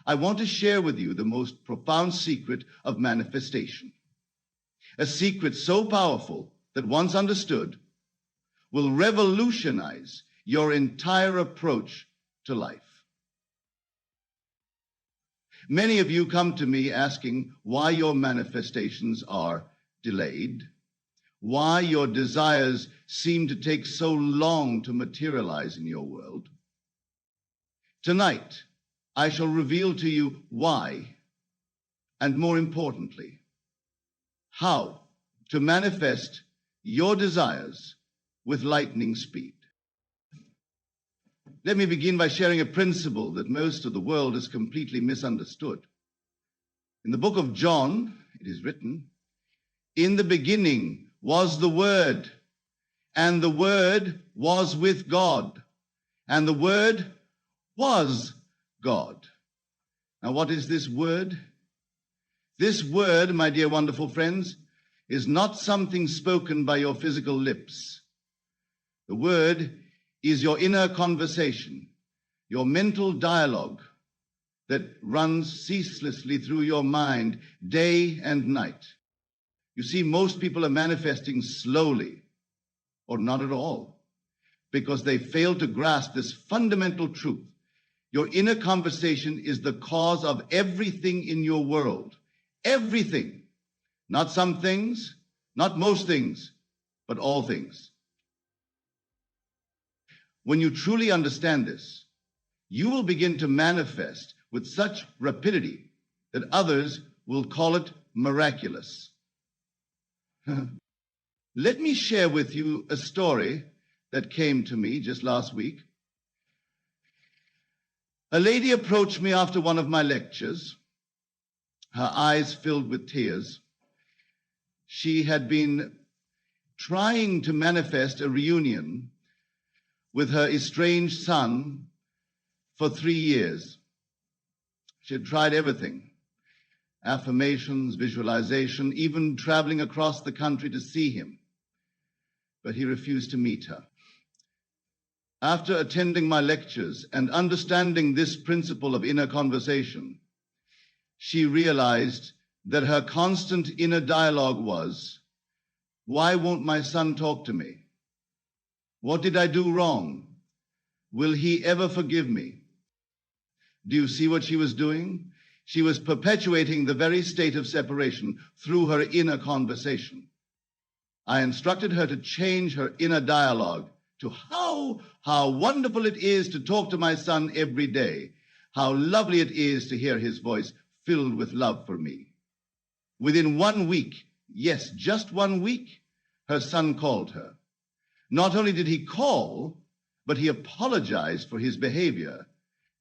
I want to share with you the most profound secret of manifestation. A secret so powerful that once understood will revolutionize your entire approach to life. Many of you come to me asking why your manifestations are delayed, why your desires seem to take so long to materialize in your world. Tonight, I shall reveal to you why, and more importantly, how to manifest your desires with lightning speed. Let me begin by sharing a principle that most of the world has completely misunderstood. In the book of John, it is written, "In the beginning was the Word, and the Word was with God, and the Word was God." Now, what is this word? This word, my dear wonderful friends, is not something spoken by your physical lips. The word is your inner conversation, your mental dialogue that runs ceaselessly through your mind day and night. You see, most people are manifesting slowly or not at all because they fail to grasp this fundamental truth. Your inner conversation is the cause of everything in your world. Everything. Not some things, not most things, but all things. When you truly understand this, you will begin to manifest with such rapidity that others will call it miraculous. Let me share with you a story that came to me just last week. A lady approached me after one of my lectures, her eyes filled with tears. She had been trying to manifest a reunion with her estranged son for 3 years. She had tried everything, affirmations, visualization, even traveling across the country to see him, but he refused to meet her. After attending my lectures and understanding this principle of inner conversation, she realized that her constant inner dialogue was, "Why won't my son talk to me? What did I do wrong? Will he ever forgive me?" Do you see what she was doing? She was perpetuating the very state of separation through her inner conversation. I instructed her to change her inner dialogue to how wonderful it is to talk to my son every day, how lovely it is to hear his voice filled with love for me. Within 1 week, yes, just 1 week, her son called her. Not only did he call, but he apologized for his behavior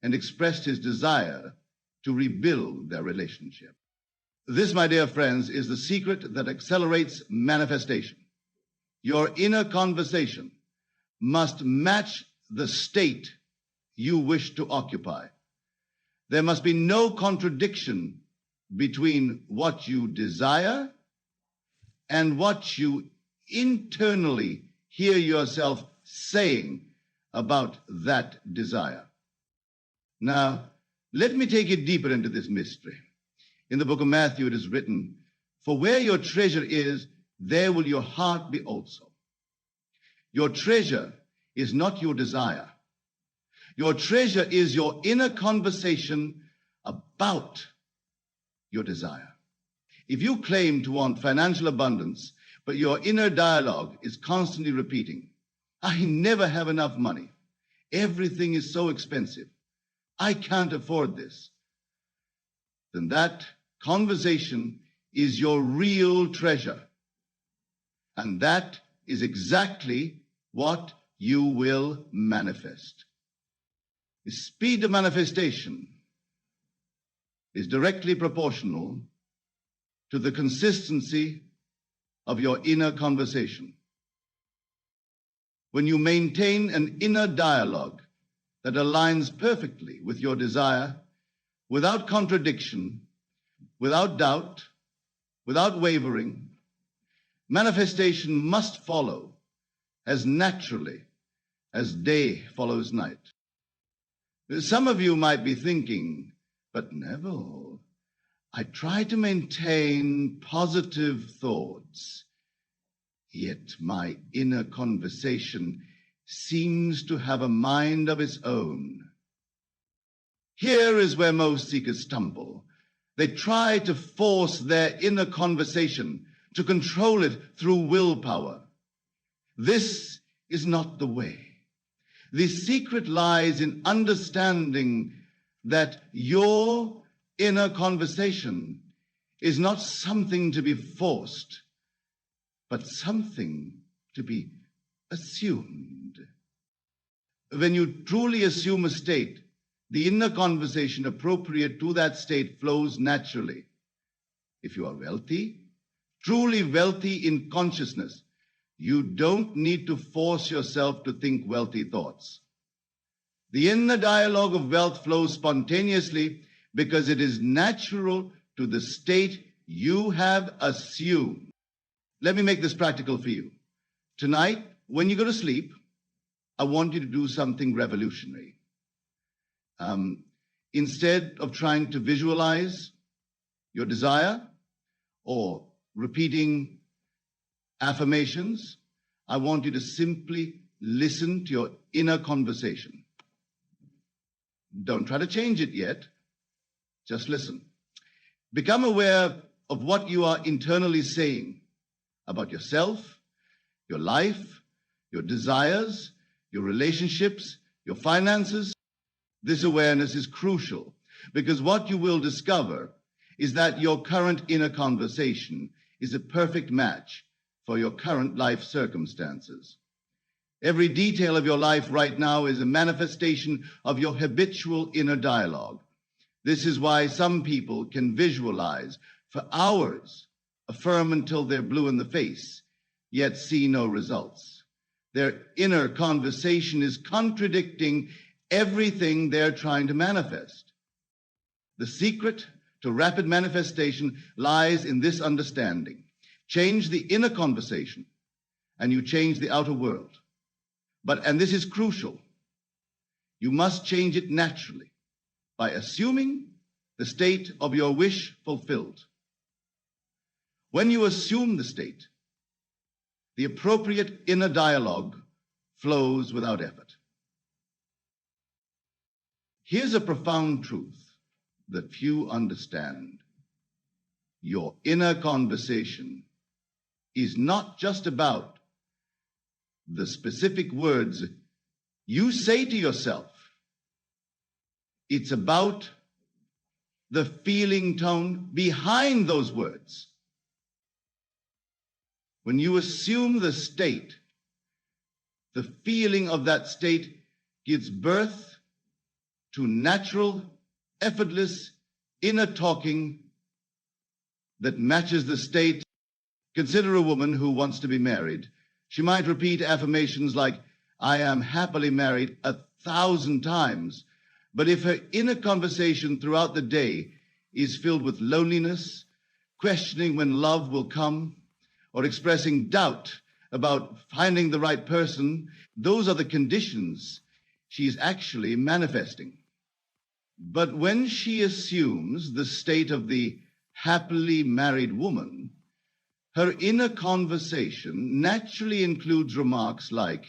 and expressed his desire to rebuild their relationship. This, my dear friends, is the secret that accelerates manifestation. Your inner conversation must match the state you wish to occupy. There must be no contradiction between what you desire and what you internally hear yourself saying about that desire. Now, let me take you deeper into this mystery. In the book of Matthew, it is written, "For where your treasure is, there will your heart be also." Your treasure is not your desire. Your treasure is your inner conversation about your desire. If you claim to want financial abundance, but your inner dialogue is constantly repeating, "I never have enough money. Everything is so expensive. I can't afford this," then that conversation is your real treasure. And that is exactly what you will manifest. The speed of manifestation is directly proportional to the consistency of your inner conversation. When you maintain an inner dialogue that aligns perfectly with your desire, without contradiction, without doubt, without wavering, manifestation must follow as naturally as day follows night. Some of you might be thinking But Neville, I try to maintain positive thoughts, yet my inner conversation seems to have a mind of its own. Here is where most seekers stumble. They try to force their inner conversation, to control it through willpower. This is not the way. The secret lies in understanding that your inner conversation is not something to be forced, but something to be assumed. When you truly assume a state, the inner conversation appropriate to that state flows naturally. If you are wealthy, truly wealthy in consciousness, you don't need to force yourself to think wealthy thoughts. The inner dialogue of wealth flows spontaneously because it is natural to the state you have assumed. Let me make this practical for you. Tonight, when you go to sleep, I want you to do something revolutionary. Instead of trying to visualize your desire or repeating affirmations, I want you to simply listen to your inner conversation. Don't try to change it yet. Just listen. Become aware of what you are internally saying about yourself, your life, your desires, your relationships, your finances. This awareness is crucial because what you will discover is that your current inner conversation is a perfect match for your current life circumstances. Every detail of your life right now is a manifestation of your habitual inner dialogue. This is why some people can visualize for hours, affirm until they're blue in the face, yet see no results. Their inner conversation is contradicting everything they're trying to manifest. The secret to rapid manifestation lies in this understanding. Change the inner conversation, and you change the outer world. And this is crucial, you must change it naturally by assuming the state of your wish fulfilled. When you assume the state, the appropriate inner dialogue flows without effort. Here's a profound truth that few understand. Your inner conversation is not just about the specific words you say to yourself. It's about the feeling tone behind those words. When you assume the state, the feeling of that state gives birth to natural, effortless, inner talking that matches the state. Consider a woman who wants to be married. She might repeat affirmations like, I am happily married 1,000 times. But if her inner conversation throughout the day is filled with loneliness, questioning when love will come, or expressing doubt about finding the right person, those are the conditions she's actually manifesting. But when she assumes the state of the happily married woman, her inner conversation naturally includes remarks like,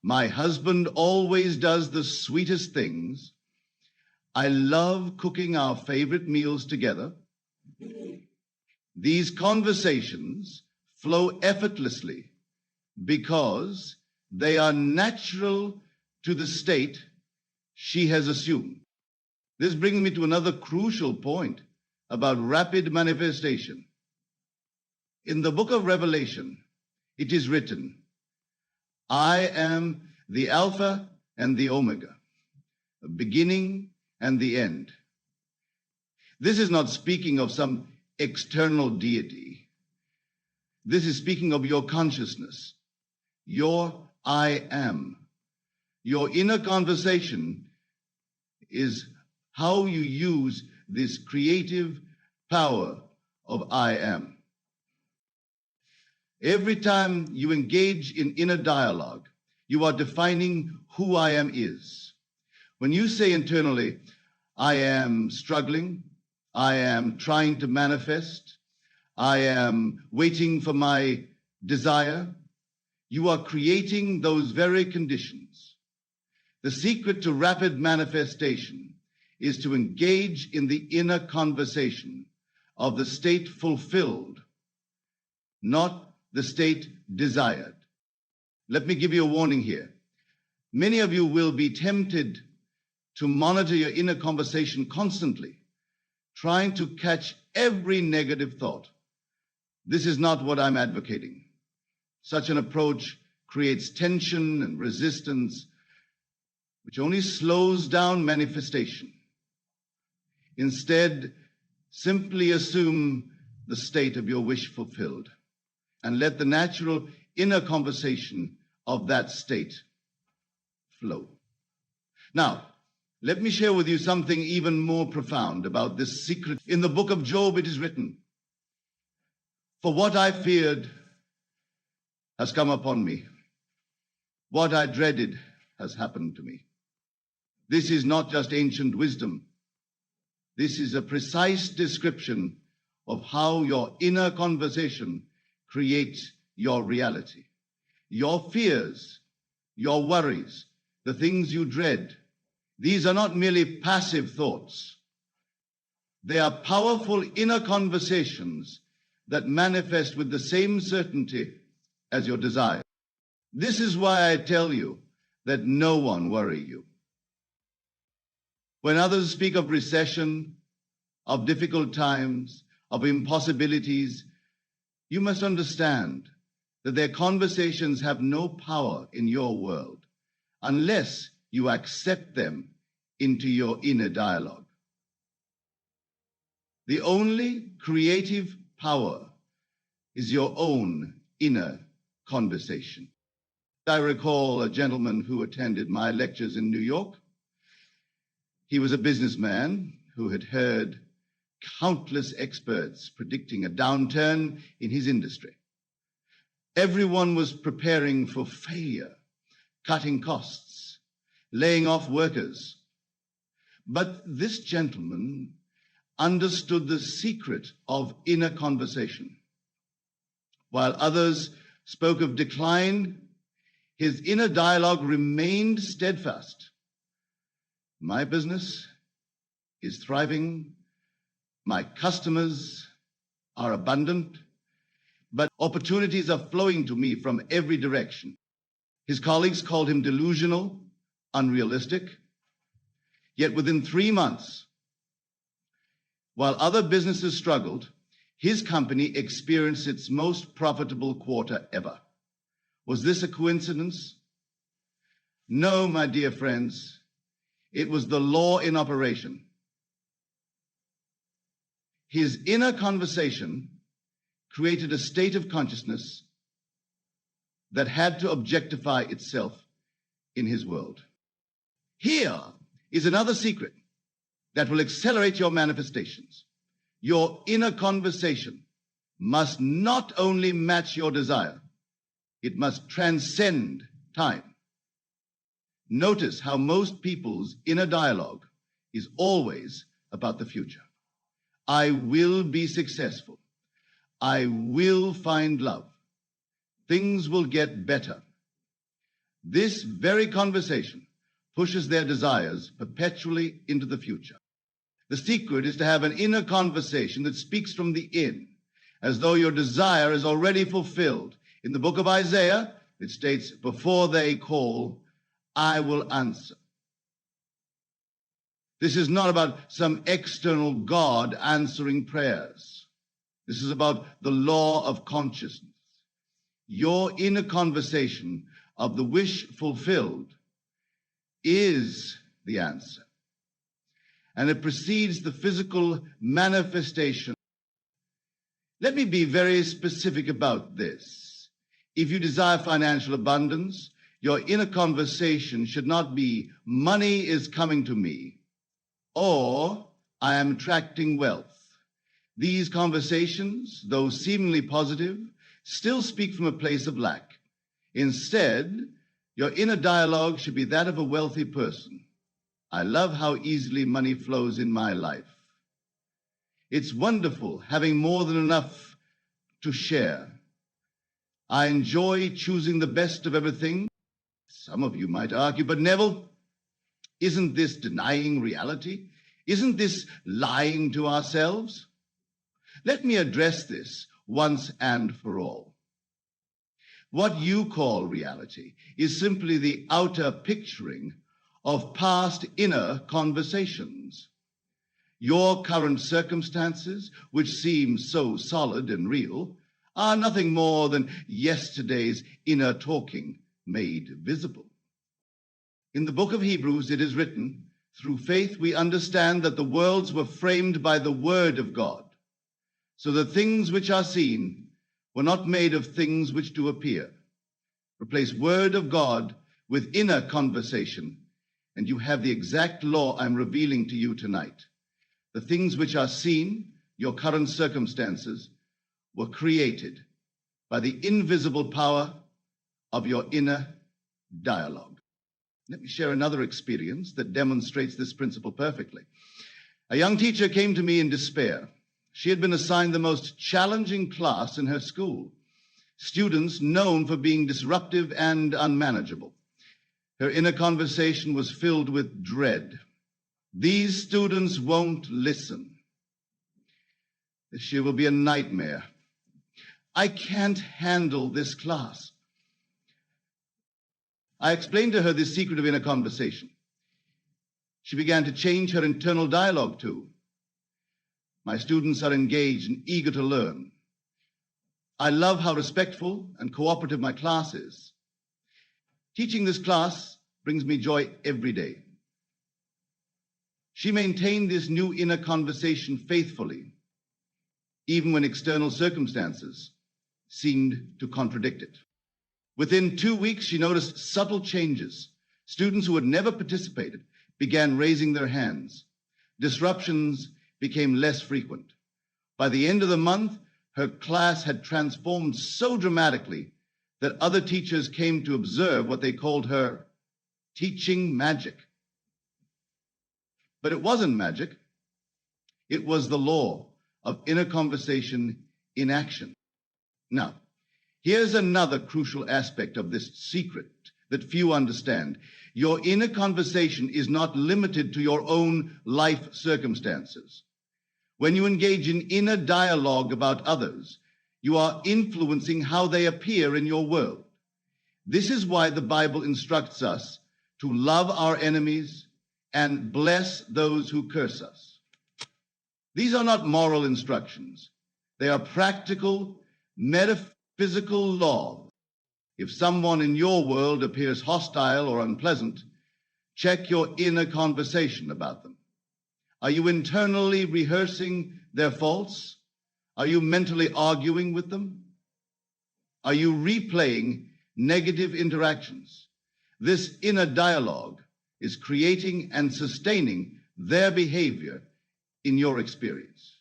my husband always does the sweetest things. I love cooking our favorite meals together. These conversations flow effortlessly because they are natural to the state she has assumed. This brings me to another crucial point about rapid manifestation. In the book of Revelation, it is written, I am the Alpha and the Omega, the beginning and the end. This is not speaking of some external deity. This is speaking of your consciousness, your I am. Your inner conversation is how you use this creative power of I am. Every time you engage in inner dialogue, you are defining who I am is. When you say internally, I am struggling. I am trying to manifest. I am waiting for my desire. You are creating those very conditions. The secret to rapid manifestation is to engage in the inner conversation of the state fulfilled, not the state desired. Let me give you a warning here. Many of you will be tempted to monitor your inner conversation constantly, trying to catch every negative thought. This is not what I'm advocating. Such an approach creates tension and resistance, which only slows down manifestation. Instead, simply assume the state of your wish fulfilled and let the natural inner conversation of that state flow. Now, let me share with you something even more profound about this secret. In the book of Job, it is written, "For what I feared has come upon me. What I dreaded has happened to me." This is not just ancient wisdom. This is a precise description of how your inner conversation creates your reality. Your fears, your worries, the things you dread, these are not merely passive thoughts. They are powerful inner conversations that manifest with the same certainty as your desire. This is why I tell you that no one worry you. When others speak of recession, of difficult times, of impossibilities, you must understand that their conversations have no power in your world unless you accept them into your inner dialogue. The only creative power is your own inner conversation. I recall a gentleman who attended my lectures in New York. He was a businessman who had heard countless experts predicting a downturn in his industry. Everyone was preparing for failure, cutting costs, laying off workers. But this gentleman understood the secret of inner conversation. While others spoke of decline, his inner dialogue remained steadfast. My business is thriving. My customers are abundant, but opportunities are flowing to me from every direction. His colleagues called him delusional, unrealistic. Yet within 3 months, while other businesses struggled, his company experienced its most profitable quarter ever. Was this a coincidence? No, my dear friends. It was the law in operation. His inner conversation created a state of consciousness that had to objectify itself in his world. Here is another secret that will accelerate your manifestations. Your inner conversation must not only match your desire, it must transcend time. Notice how most people's inner dialogue is always about the future. I will be successful. I will find love. Things will get better. This very conversation pushes their desires perpetually into the future. The secret is to have an inner conversation that speaks from the in, as though your desire is already fulfilled. In the book of Isaiah, it states, "Before they call, I will answer." This is not about some external God answering prayers. This is about the law of consciousness. Your inner conversation of the wish fulfilled is the answer. And it precedes the physical manifestation. Let me be very specific about this. If you desire financial abundance, your inner conversation should not be, "Money is coming to me," or "I am attracting wealth." These conversations, though seemingly positive, still speak from a place of lack. Instead, your inner dialogue should be that of a wealthy person. I love how easily money flows in my life. It's wonderful having more than enough to share. I enjoy choosing the best of everything. Some of you might argue, but Neville, isn't this denying reality? Isn't this lying to ourselves? Let me address this once and for all. What you call reality is simply the outer picturing of past inner conversations. Your current circumstances, which seem so solid and real, are nothing more than yesterday's inner talking made visible. In the book of Hebrews, it is written, through faith we understand that the worlds were framed by the word of God, so that things which are seen were not made of things which do appear. Replace word of God with inner conversation, and you have the exact law I'm revealing to you tonight. The things which are seen, your current circumstances, were created by the invisible power of your inner dialogue. Let me share another experience that demonstrates this principle perfectly. A young teacher came to me in despair. She had been assigned the most challenging class in her school, students known for being disruptive and unmanageable. Her inner conversation was filled with dread. These students won't listen. This year will be a nightmare. I can't handle this class. I explained to her the secret of inner conversation. She began to change her internal dialogue too. My students are engaged and eager to learn. I love how respectful and cooperative my class is. Teaching this class brings me joy every day. She maintained this new inner conversation faithfully, even when external circumstances seemed to contradict it. Within 2 weeks, she noticed subtle changes. Students who had never participated began raising their hands. Disruptions became less frequent. By the end of the month, her class had transformed so dramatically that other teachers came to observe what they called her teaching magic. But it wasn't magic. It was the law of inner conversation in action. Now, here's another crucial aspect of this secret that few understand. Your inner conversation is not limited to your own life circumstances. When you engage in inner dialogue about others, you are influencing how they appear in your world. This is why the Bible instructs us to love our enemies and bless those who curse us. These are not moral instructions. They are practical, metaphysical laws. If someone in your world appears hostile or unpleasant, check your inner conversation about them. Are you internally rehearsing their faults? Are you mentally arguing with them? Are you replaying negative interactions? This inner dialogue is creating and sustaining their behavior in your experience.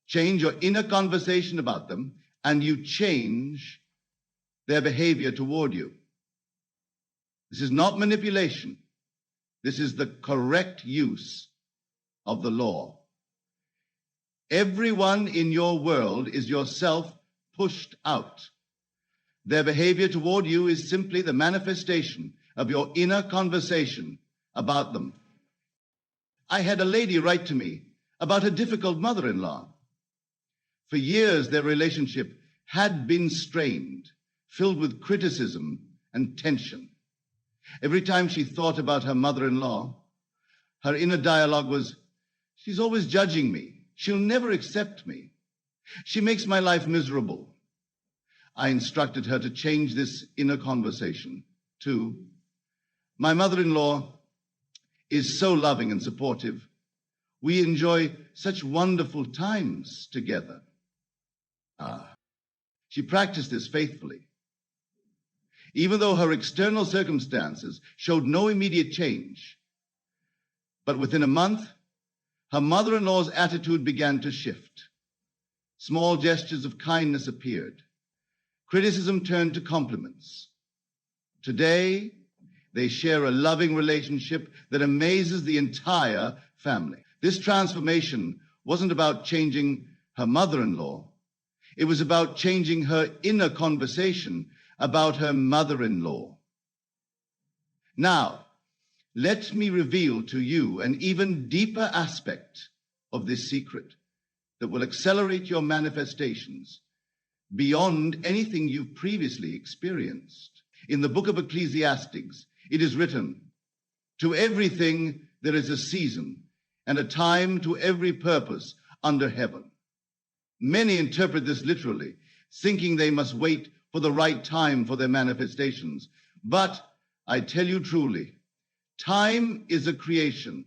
Change your inner conversation about them, and you change their behavior toward you. This is not manipulation. This is the correct use of the law. Everyone in your world is yourself pushed out. Their behavior toward you is simply the manifestation of your inner conversation about them. I had a lady write to me about a difficult mother-in-law. For years, their relationship had been strained, filled with criticism and tension. Every time she thought about her mother-in-law, her inner dialogue was, she's always judging me. She'll never accept me. She makes my life miserable. I instructed her to change this inner conversation to, my mother-in-law is so loving and supportive. We enjoy such wonderful times together. She practiced this faithfully. Even though her external circumstances showed no immediate change, but within a month, her mother-in-law's attitude began to shift. Small gestures of kindness appeared. Criticism turned to compliments. Today, They share a loving relationship that amazes the entire family. This transformation wasn't about changing her mother-in-law. It was about changing her inner conversation about her mother-in-law. Now, let me reveal to you an even deeper aspect of this secret that will accelerate your manifestations beyond anything you've previously experienced. In the book of Ecclesiastes, it is written, "To everything there is a season, and a time to every purpose under heaven." Many interpret this literally, thinking they must wait for the right time for their manifestations. But I tell you truly, time is a creation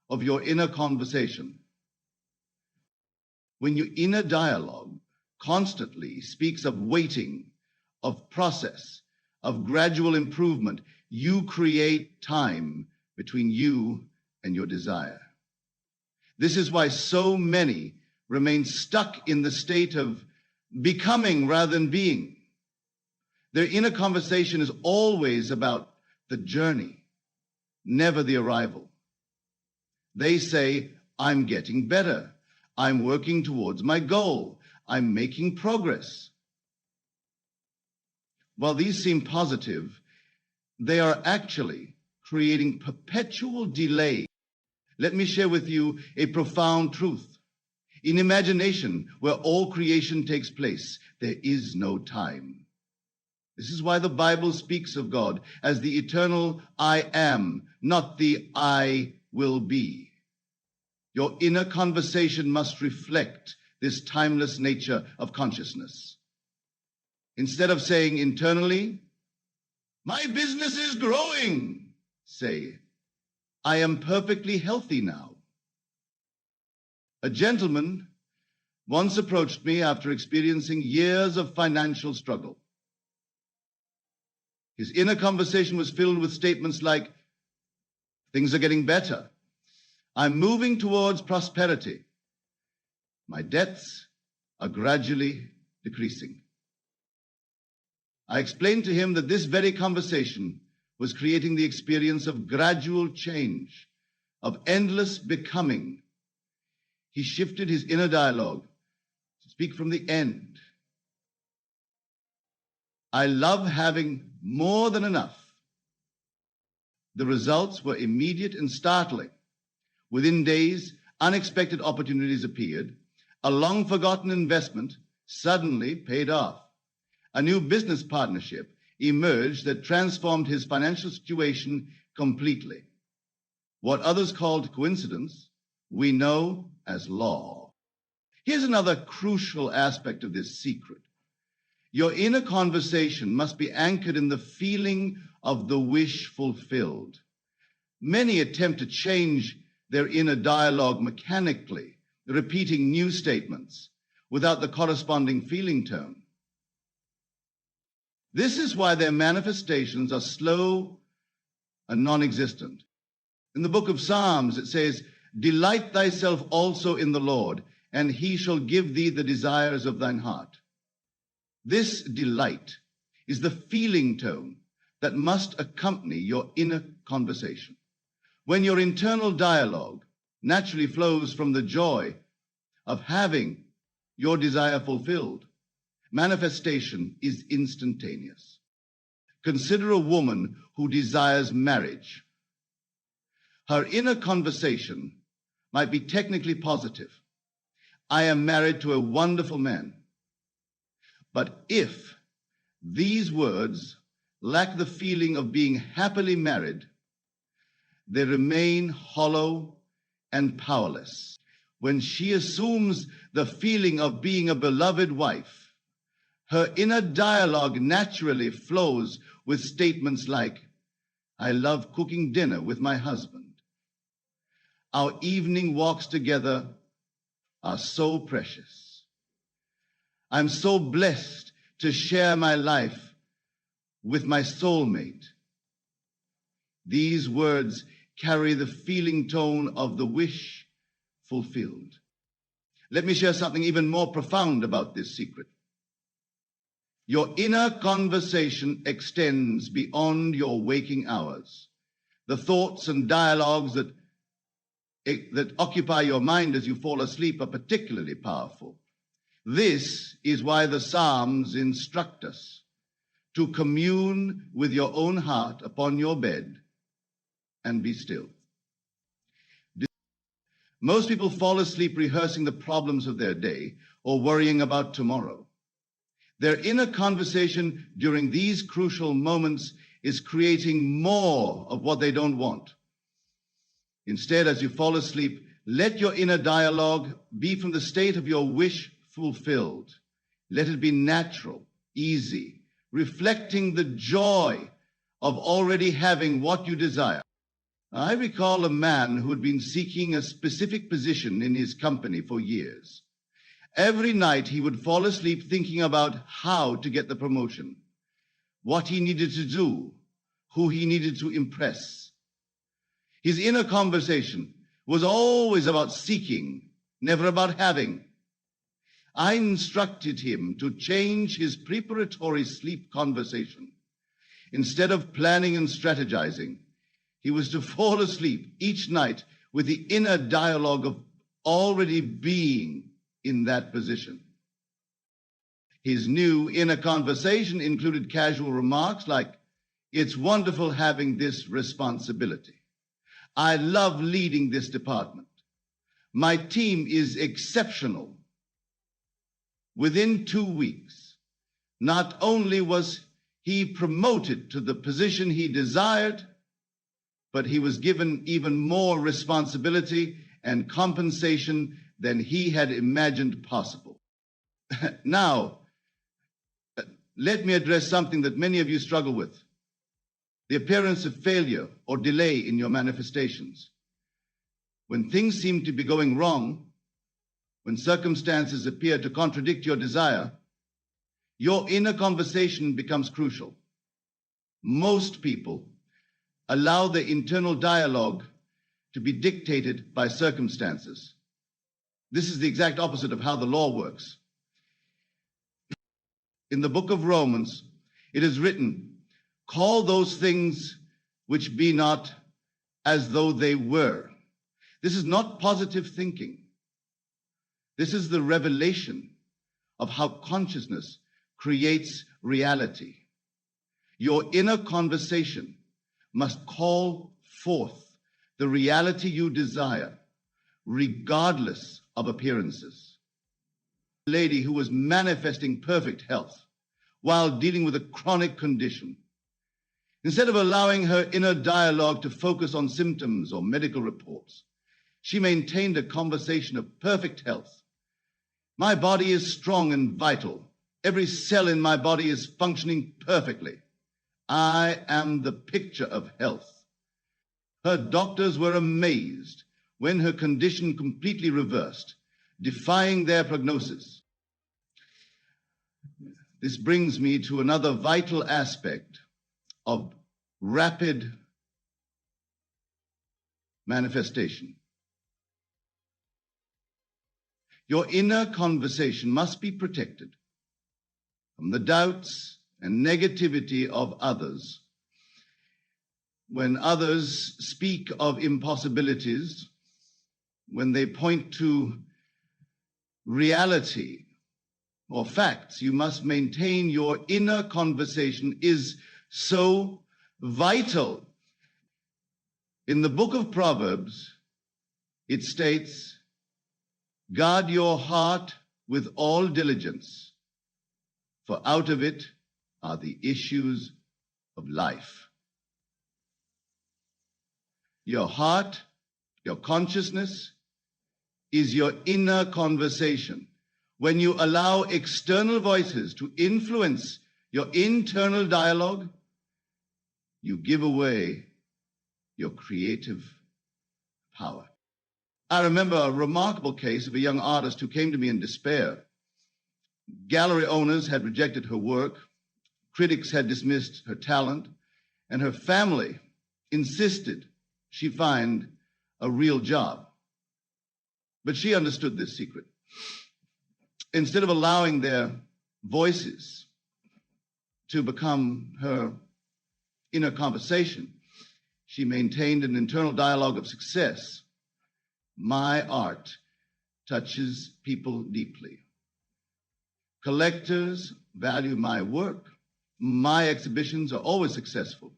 of your inner conversation. When your inner dialogue constantly speaks of waiting, of process, of gradual improvement, you create time between you and your desire. This is why so many remain stuck in the state of becoming rather than being. Their inner conversation is always about the journey, never the arrival. They say, "I'm getting better. I'm working towards my goal. I'm making progress." While these seem positive, they are actually creating perpetual delay. Let me share with you a profound truth. In imagination, where all creation takes place, there is no time. This is why the Bible speaks of God as the eternal I am, not the I will be. Your inner conversation must reflect this timeless nature of consciousness. Instead of saying internally, "My business is growing," say, "I am perfectly healthy now." A gentleman once approached me after experiencing years of financial struggle. His inner conversation was filled with statements like, "Things are getting better. I'm moving towards prosperity. My debts are gradually decreasing." I explained to him that this very conversation was creating the experience of gradual change, of endless becoming. He shifted his inner dialogue to speak from the end. "I love having more than enough." The results were immediate and startling. Within days, unexpected opportunities appeared. A long-forgotten investment suddenly paid off. A new business partnership emerged that transformed his financial situation completely. What others called coincidence, we know as law. Here's another crucial aspect of this secret. Your inner conversation must be anchored in the feeling of the wish fulfilled. Many attempt to change their inner dialogue mechanically, repeating new statements without the corresponding feeling tone. This is why their manifestations are slow and non-existent. In the book of Psalms, it says, "Delight thyself also in the Lord, and he shall give thee the desires of thine heart." This delight is the feeling tone that must accompany your inner conversation. When your internal dialogue naturally flows from the joy of having your desire fulfilled, manifestation is instantaneous. Consider a woman who desires marriage. Her inner conversation might be technically positive. "I am married to a wonderful man." But if these words lack the feeling of being happily married, they remain hollow and powerless. When she assumes the feeling of being a beloved wife, her inner dialogue naturally flows with statements like, "I love cooking dinner with my husband. Our evening walks together are so precious. I'm so blessed to share my life with my soulmate." These words carry the feeling tone of the wish fulfilled. Let me share something even more profound about this secret. Your inner conversation extends beyond your waking hours. The thoughts and dialogues that occupy your mind as you fall asleep are particularly powerful. This is why the Psalms instruct us to commune with your own heart upon your bed and be still. Most people fall asleep rehearsing the problems of their day or worrying about tomorrow. Their inner conversation during these crucial moments is creating more of what they don't want. Instead, as you fall asleep, let your inner dialogue be from the state of your wish fulfilled. Let it be natural, easy, reflecting the joy of already having what you desire. I recall a man who had been seeking a specific position in his company for years. Every night he would fall asleep thinking about how to get the promotion, what he needed to do, who he needed to impress. His inner conversation was always about seeking, never about having. I instructed him to change his preparatory sleep conversation. Instead of planning and strategizing, he was to fall asleep each night with the inner dialogue of already being in that position. His new inner conversation included casual remarks like, "It's wonderful having this responsibility. I love leading this department. My team is exceptional." Within 2 weeks, not only was he promoted to the position he desired, but he was given even more responsibility and compensation than he had imagined possible. Now, let me address something that many of you struggle with: the appearance of failure or delay in your manifestations. When things seem to be going wrong, when circumstances appear to contradict your desire, your inner conversation becomes crucial. Most people allow their internal dialogue to be dictated by circumstances. This is the exact opposite of how the law works. In the book of Romans, it is written, "Call those things which be not as though they were." This is not positive thinking. This is the revelation of how consciousness creates reality. Your inner conversation must call forth the reality you desire, regardless of appearances. A lady who was manifesting perfect health while dealing with a chronic condition. Instead of allowing her inner dialogue to focus on symptoms or medical reports, she maintained a conversation of perfect health. "My body is strong and vital. Every cell in my body is functioning perfectly. I am the picture of health." Her doctors were amazed when her condition completely reversed, defying their prognosis. This brings me to another vital aspect of rapid manifestation. Your inner conversation must be protected from the doubts and negativity of others. When others speak of impossibilities, when they point to reality or facts, you must maintain your inner conversation is so vital. In the book of Proverbs, it states, "Guard your heart with all diligence, for out of it are the issues of life." Your heart, your consciousness, is your inner conversation. When you allow external voices to influence your internal dialogue, you give away your creative power. I remember a remarkable case of a young artist who came to me in despair. Gallery owners had rejected her work, critics had dismissed her talent, and her family insisted she find a real job. But she understood this secret. Instead of allowing their voices to become her inner conversation, she maintained an internal dialogue of success. My art touches people deeply. Collectors value my work. My exhibitions are always successful.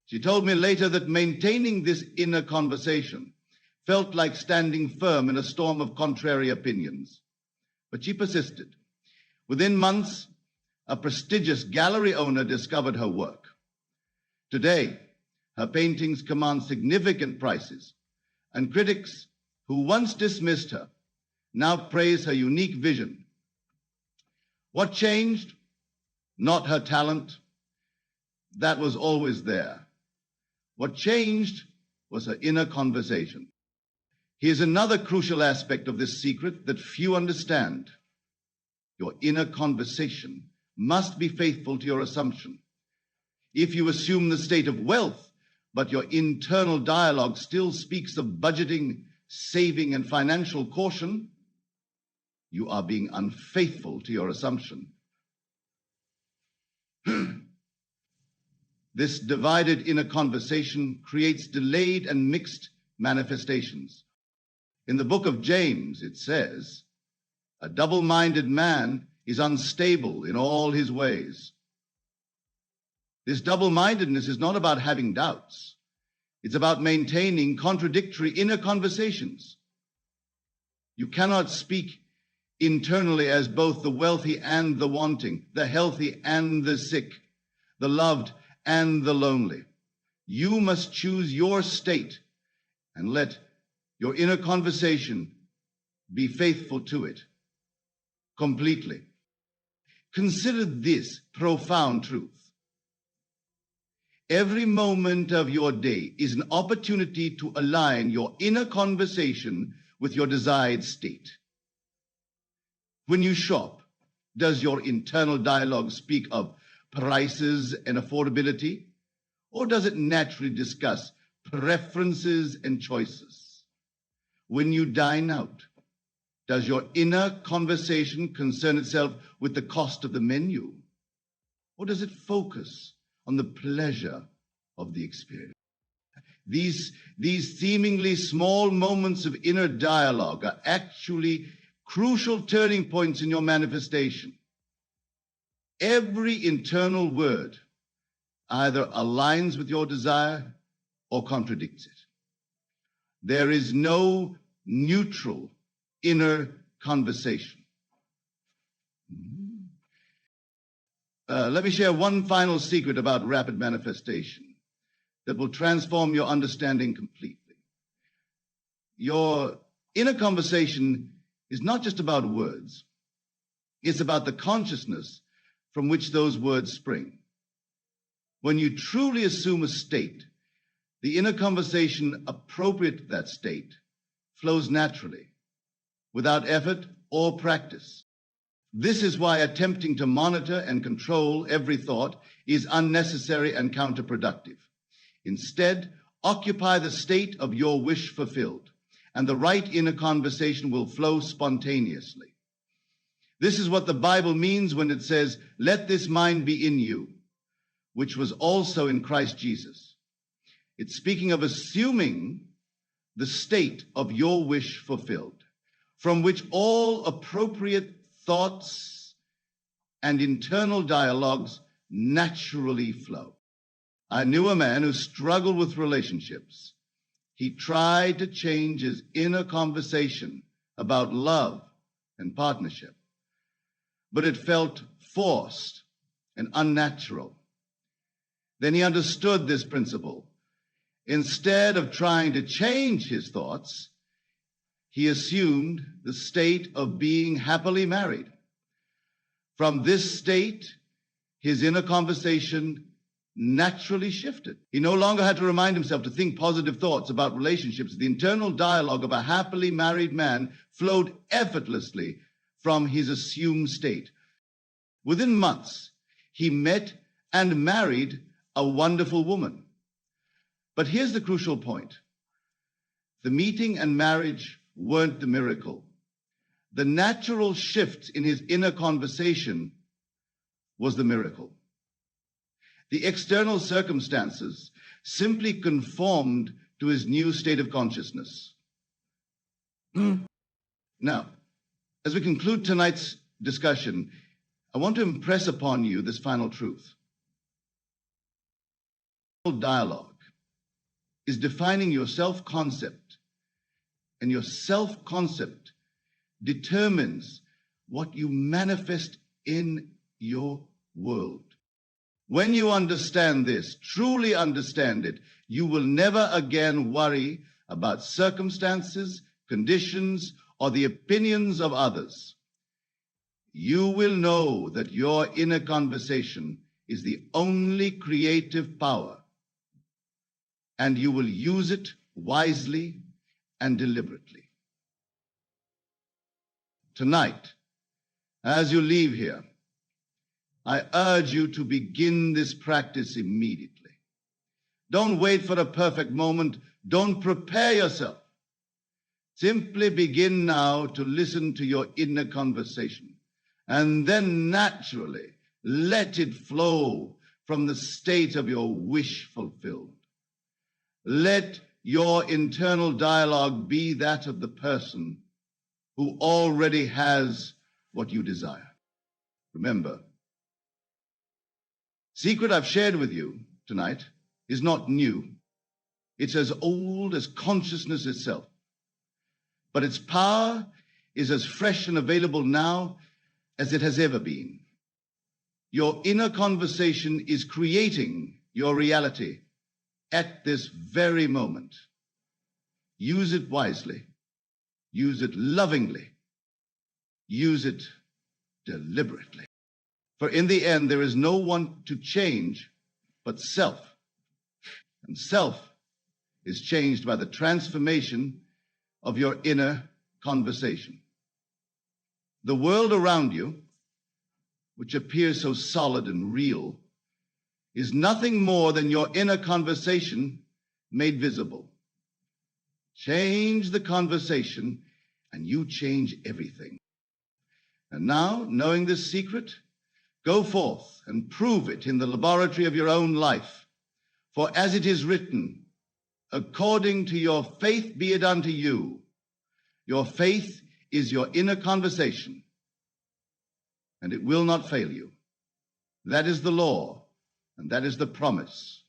She told me later that maintaining this inner conversation felt like standing firm in a storm of contrary opinions. But she persisted. Within months, a prestigious gallery owner discovered her work. Today, her paintings command significant prices, and critics who once dismissed her now praise her unique vision. What changed? Not her talent. That was always there. What changed was her inner conversation. Here's another crucial aspect of this secret that few understand. Your inner conversation must be faithful to your assumption. If you assume the state of wealth, but your internal dialogue still speaks of budgeting, saving, and financial caution, you are being unfaithful to your assumption. This divided inner conversation creates delayed and mixed manifestations. In the book of James, it says, a double-minded man is unstable in all his ways. This double-mindedness is not about having doubts. It's about maintaining contradictory inner conversations. You cannot speak internally as both the wealthy and the wanting, the healthy and the sick, the loved and the lonely. You must choose your state and let your inner conversation be faithful to it completely. Consider this profound truth. Every moment of your day is an opportunity to align your inner conversation with your desired state. When you shop, does your internal dialogue speak of prices and affordability, or does it naturally discuss preferences and choices? When you dine out, does your inner conversation concern itself with the cost of the menu, or does it focus on the pleasure of the experience? These seemingly small moments of inner dialogue are actually crucial turning points in your manifestation. Every internal word either aligns with your desire or contradicts it. There is no neutral inner conversation. Let me share one final secret about rapid manifestation that will transform your understanding completely. Your inner conversation is not just about words. It's about the consciousness from which those words spring. When you truly assume a state, the inner conversation appropriate to that state flows naturally, without effort or practice. This is why attempting to monitor and control every thought is unnecessary and counterproductive. Instead, occupy the state of your wish fulfilled, and the right inner conversation will flow spontaneously. This is what the Bible means when it says, "Let this mind be in you, which was also in Christ Jesus." It's speaking of assuming the state of your wish fulfilled, from which all appropriate thoughts and internal dialogues naturally flow. I knew a man who struggled with relationships. He tried to change his inner conversation about love and partnership, but it felt forced and unnatural. Then he understood this principle. Instead of trying to change his thoughts, he assumed the state of being happily married. From this state, his inner conversation naturally shifted. He no longer had to remind himself to think positive thoughts about relationships. The internal dialogue of a happily married man flowed effortlessly from his assumed state. Within months, he met and married a wonderful woman. But here's the crucial point. The meeting and marriage weren't the miracle. The natural shift in his inner conversation was the miracle. The external circumstances simply conformed to his new state of consciousness. Now, as we conclude tonight's discussion, I want to impress upon you this final truth. Dialogue is defining your self-concept, and your self-concept determines what you manifest in your world. When you understand this, truly understand it, you will never again worry about circumstances, conditions, or the opinions of others. You will know that your inner conversation is the only creative power, and you will use it wisely and deliberately. Tonight, as you leave here, I urge you to begin this practice immediately. Don't wait for a perfect moment. Don't prepare yourself. Simply begin now to listen to your inner conversation, and then naturally let it flow from the state of your wish fulfilled. Let your internal dialogue be that of the person who already has what you desire. Remember, secret I've shared with you tonight is not new. It's as old as consciousness itself. But its power is as fresh and available now as it has ever been. Your inner conversation is creating your reality at this very moment. Use it wisely. Use it lovingly. Use it deliberately. For in the end, there is no one to change but self. And self is changed by the transformation of your inner conversation. The world around you, which appears so solid and real, is nothing more than your inner conversation made visible. Change the conversation, and you change everything. And now, knowing this secret, go forth and prove it in the laboratory of your own life. For as it is written, according to your faith be it unto you. Your faith is your inner conversation, and it will not fail you. That is the law, and that is the promise